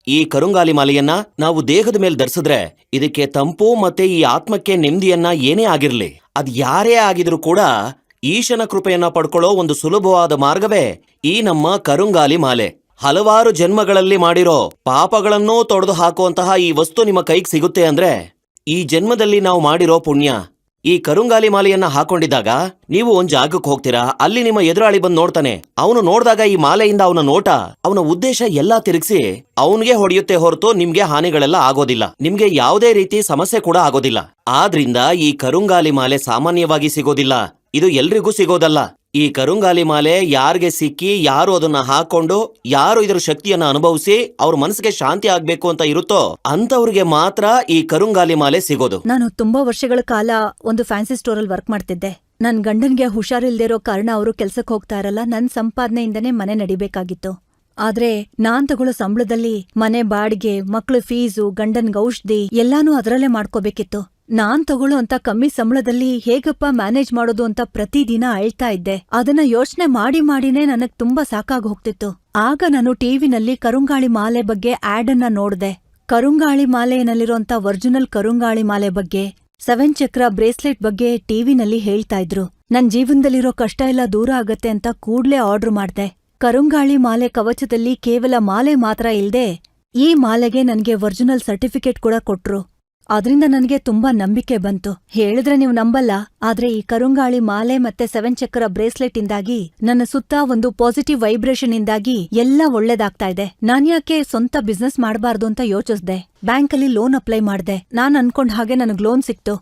ಈ ಕರುಂಗಾಲಿ ಮಾಲೆಯನ್ನ ನಾವು ದೇಹದ ಮೇಲೆ ಧರಿಸಿದ್ರೆ ಇದಕ್ಕೆ ತಂಪು ಮತ್ತೆ ಈ ಆತ್ಮಕ್ಕೆ ನೆಮ್ಮದಿಯನ್ನ ಏನೇ ಆಗಿರ್ಲಿ, ಅದ್ ಯಾರೇ ಆಗಿದ್ರು ಕೂಡ ಈಶನ ಕೃಪೆಯನ್ನ ಪಡ್ಕೊಳ್ಳೋ ಒಂದು ಸುಲಭವಾದ ಮಾರ್ಗವೇ ಈ ನಮ್ಮ ಕರುಂಗಾಲಿ ಮಾಲೆ. ಹಲವಾರು ಜನ್ಮಗಳಲ್ಲಿ ಮಾಡಿರೋ ಪಾಪಗಳನ್ನೂ ತೊಡೆದು ಹಾಕುವಂತಹ ಈ ವಸ್ತು ನಿಮ್ಮ ಕೈಗೆ ಸಿಗುತ್ತೆ ಅಂದ್ರೆ ಈ ಜನ್ಮದಲ್ಲಿ ನಾವು ಮಾಡಿರೋ ಪುಣ್ಯ. ಈ ಕರುಂಗಾಲಿ ಮಾಲೆಯನ್ನ ಹಾಕೊಂಡಿದ್ದಾಗ ನೀವು ಒಂದ್ ಜಾಗಕ್ಕೆ ಹೋಗ್ತೀರಾ, ಅಲ್ಲಿ ನಿಮ್ಮ ಎದುರಾಳಿ ಬಂದು ನೋಡ್ತಾನೆ. ಅವನು ನೋಡಿದಾಗ ಈ ಮಾಲೆಯಿಂದ ಅವನ ನೋಟ, ಅವನ ಉದ್ದೇಶ ಎಲ್ಲಾ ತಿರುಗಿಸಿ ಅವನಿಗೆ ಹೊಡೆಯುತ್ತೆ ಹೊರತು ನಿಮ್ಗೆ ಹಾನಿಗಳೆಲ್ಲ ಆಗೋದಿಲ್ಲ, ನಿಮ್ಗೆ ಯಾವುದೇ ರೀತಿ ಸಮಸ್ಯೆ ಕೂಡ ಆಗೋದಿಲ್ಲ. ಆದ್ರಿಂದ ಈ ಕರುಂಗಾಲಿ ಮಾಲೆ ಸಾಮಾನ್ಯವಾಗಿ ಸಿಗೋದಿಲ್ಲ, ಇದು ಎಲ್ರಿಗೂ ಸಿಗೋದಲ್ಲ. ಈ ಕರುಂಗಾಲಿ ಮಾಲೆ ಯಾರಿಗೆ ಸಿಕ್ಕಿ, ಯಾರು ಅದನ್ನ ಹಾಕೊಂಡು, ಯಾರು ಇದರ ಶಕ್ತಿಯನ್ನ ಅನುಭವಿಸಿ ಅವ್ರ ಮನಸ್ಸಿಗೆ ಶಾಂತಿ ಆಗ್ಬೇಕು ಅಂತ ಇರುತ್ತೋ ಅಂತವ್ರಿಗೆ ಮಾತ್ರ ಈ ಕರುಂಗಾಲಿ ಮಾಲೆ ಸಿಗೋದು. ನಾನು ತುಂಬಾ ವರ್ಷಗಳ ಕಾಲ ಒಂದು ಫ್ಯಾನ್ಸಿ ಸ್ಟೋರ್ ಅಲ್ಲಿ ವರ್ಕ್ ಮಾಡ್ತಿದ್ದೆ. ನನ್ ಗಂಡನ್ಗೆ ಹುಷಾರಿಲ್ದಿರೋ ಕಾರಣ ಅವರು ಕೆಲ್ಸಕ್ಕೆ ಹೋಗ್ತಾ ಇರಲ್ಲ, ನನ್ ಸಂಪಾದನೆಯಿಂದನೇ ಮನೆ ನಡಿಬೇಕಾಗಿತ್ತು. ಆದ್ರೆ ನಾನ್ ತಗೊಳ್ಳೋ ಸಂಬಳದಲ್ಲಿ ಮನೆ ಬಾಡಿಗೆ, ಮಕ್ಳು ಫೀಸು, ಗಂಡನ್ಗೆ ಔಷಧಿ ಎಲ್ಲಾನು ಅದರಲ್ಲೇ ಮಾಡ್ಕೋಬೇಕಿತ್ತು. ನಾನ್ ತಗೊಳ್ಳೋ ಅಂತ ಕಮ್ಮಿ ಸಂಬಳದಲ್ಲಿ ಹೇಗಪ್ಪ ಮ್ಯಾನೇಜ್ ಮಾಡೋದು ಅಂತ ಪ್ರತಿದಿನ ಅಳ್ತಾ ಇದ್ದೆ. ಅದನ್ನ ಯೋಚನೆ ಮಾಡಿನೇ ನನಗ್ ತುಂಬಾ ಸಾಕಾಗ್ ಹೋಗ್ತಿತ್ತು. ಆಗ ನಾನು ಟಿವಿನಲ್ಲಿ ಕರುಂಗಾಳಿ ಮಾಲೆ ಬಗ್ಗೆ ಆಡ್ ಅನ್ನ ನೋಡ್ದೆ. ಕರುಂಗಾಳಿ ಮಾಲೆಯಲ್ಲಿರೋಂತ ಒರಿಜಿನಲ್ ಕರುಂಗಾಳಿ ಮಾಲೆ ಬಗ್ಗೆ, 7 ಚಕ್ರ ಬ್ರೇಸ್ಲೆಟ್ ಬಗ್ಗೆ ಟಿವಿನಲ್ಲಿ ಹೇಳ್ತಾ ಇದ್ರು. ನನ್ ಜೀವನದಲ್ಲಿರೋ ಕಷ್ಟ ಎಲ್ಲ ದೂರ ಆಗತ್ತೆ ಅಂತ ಕೂಡ್ಲೇ ಆರ್ಡರ್ ಮಾಡ್ದೆ. ಕರುಂಗಾಳಿ ಮಾಲೆ ಕವಚದಲ್ಲಿ ಕೇವಲ ಮಾಲೆ ಮಾತ್ರ ಇಲ್ದೆ ಈ ಮಾಲೆಗೆ ನನ್ಗೆ ಒರಿಜಿನಲ್ ಸರ್ಟಿಫಿಕೇಟ್ ಕೂಡ ಕೊಟ್ರು. ಅದ್ರಿಂದ ನನಗೆ ತುಂಬಾ ನಂಬಿಕೆ ಬಂತು. ಹೇಳಿದ್ರೆ ನೀವು ನಂಬಲ್ಲ, ಆದ್ರೆ ಈ ಕರುಂಗಾಳಿ ಮಾಲೆ ಮತ್ತೆ 7 ಚಕ್ರ ಬ್ರೇಸ್ಲೆಟ್ ಇಂದಾಗಿ ನನ್ನ ಸುತ್ತ ಒಂದು ಪಾಸಿಟಿವ್ ವೈಬ್ರೇಷನ್ ಇಂದಾಗಿ ಎಲ್ಲ ಒಳ್ಳೇದಾಗ್ತಾ ಇದೆ. ನಾನ್ಯಾಕೆ ಸ್ವಂತ ಬಿಸ್ನೆಸ್ ಮಾಡಬಾರ್ದು ಅಂತ ಯೋಚಿಸ್ದೆ. ಬ್ಯಾಂಕಲ್ಲಿ ಲೋನ್ ಅಪ್ಲೈ ಮಾಡ್ದೆ. ನಾನ್ ಅನ್ಕೊಂಡ್ ಹಾಗೆ ನನಗ್ ಲೋನ್ ಸಿಕ್ತು.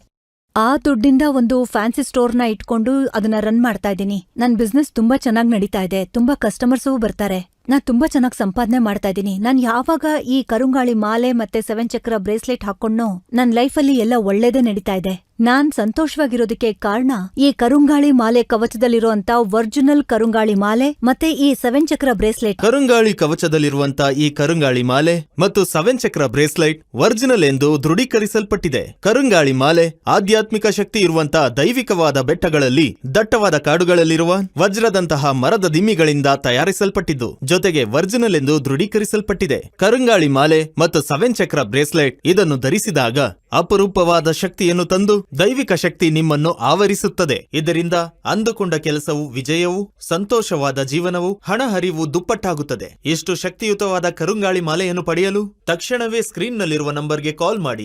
ಆ ದುಡ್ಡಿಂದ ಒಂದು ಫ್ಯಾನ್ಸಿ ಸ್ಟೋರ್ನ ಇಟ್ಕೊಂಡು ಅದನ್ನ ರನ್ ಮಾಡ್ತಾ ಇದ್ದೀನಿ. ನನ್ ಬಿಸ್ನೆಸ್ ತುಂಬಾ ಚೆನ್ನಾಗ್ ನಡೀತಾ ಇದೆ, ತುಂಬಾ ಕಸ್ಟಮರ್ಸೂ ಬರ್ತಾರೆ, ನಾನ್ ತುಂಬಾ ಚೆನ್ನಾಗ್ ಸಂಪಾದನೆ ಮಾಡ್ತಾ ಇದ್ದೀನಿ. ನಾನ್ ಯಾವಾಗ ಈ ಕರುಂಗಾಳಿ ಮಾಲೆ ಮತ್ತೆ 7 ಚಕ್ರ ಬ್ರೇಸ್ಲೆಟ್ ಹಾಕೊಂಡ್ನೋ ನನ್ ಲೈಫಲ್ಲಿ ಎಲ್ಲ ಒಳ್ಳೇದೇ ನಡೀತಾ ಇದೆ. ನಾನ್ ಸಂತೋಷವಾಗಿರೋದಕ್ಕೆ ಕಾರಣ ಈ ಕರುಂಗಾಳಿ ಮಾಲೆ ಕವಚದಲ್ಲಿರುವಂತ ಒರಿಜಿನಲ್ ಕರುಂಗಾಳಿ ಮಾಲೆ ಮತ್ತೆ ಈ 7 ಚಕ್ರ ಬ್ರೇಸ್ಲೆಟ್. ಕರುಂಗಾಳಿ ಕವಚದಲ್ಲಿರುವಂತ ಈ ಕರುಂಗಾಳಿ ಮಾಲೆ ಮತ್ತು 7 ಚಕ್ರ ಬ್ರೇಸ್ಲೆಟ್ ಒರಿಜಿನಲ್ ಎಂದು ದೃಢೀಕರಿಸಲ್ಪಟ್ಟಿದೆ. ಕರುಂಗಾಳಿ ಮಾಲೆ ಆಧ್ಯಾತ್ಮಿಕ ಶಕ್ತಿ ಇರುವಂತ ದೈವಿಕವಾದ ಬೆಟ್ಟಗಳಲ್ಲಿ, ದಟ್ಟವಾದ ಕಾಡುಗಳಲ್ಲಿರುವ ವಜ್ರದಂತಹ ಮರದ ದಿಮ್ಮಿಗಳಿಂದ ತಯಾರಿಸಲ್ಪಟ್ಟಿದ್ದು, ಜೊತೆಗೆ ಒರಿಜಿನಲ್ ಎಂದು ದೃಢೀಕರಿಸಲ್ಪಟ್ಟಿದೆ. ಕರುಂಗಾಳಿ ಮಾಲೆ ಮತ್ತು 7 ಚಕ್ರ ಬ್ರೇಸ್ಲೆಟ್ ಇದನ್ನು ಧರಿಸಿದಾಗ ಅಪರೂಪವಾದ ಶಕ್ತಿಯನ್ನು ತಂದು ದೈವಿಕ ಶಕ್ತಿ ನಿಮ್ಮನ್ನು ಆವರಿಸುತ್ತದೆ. ಇದರಿಂದ ಅಂದುಕೊಂಡ ಕೆಲಸವು ವಿಜಯವೂ, ಸಂತೋಷವಾದ ಜೀವನವು, ಹಣ ಹರಿವು ದುಪ್ಪಟ್ಟಾಗುತ್ತದೆ. ಇಷ್ಟು ಶಕ್ತಿಯುತವಾದ ಕರುಂಗಾಳಿ ಮಾಲೆಯನ್ನು ಪಡೆಯಲು ತಕ್ಷಣವೇ ಸ್ಕ್ರೀನ್ನಲ್ಲಿರುವ ನಂಬರ್ಗೆ ಕಾಲ್ ಮಾಡಿ.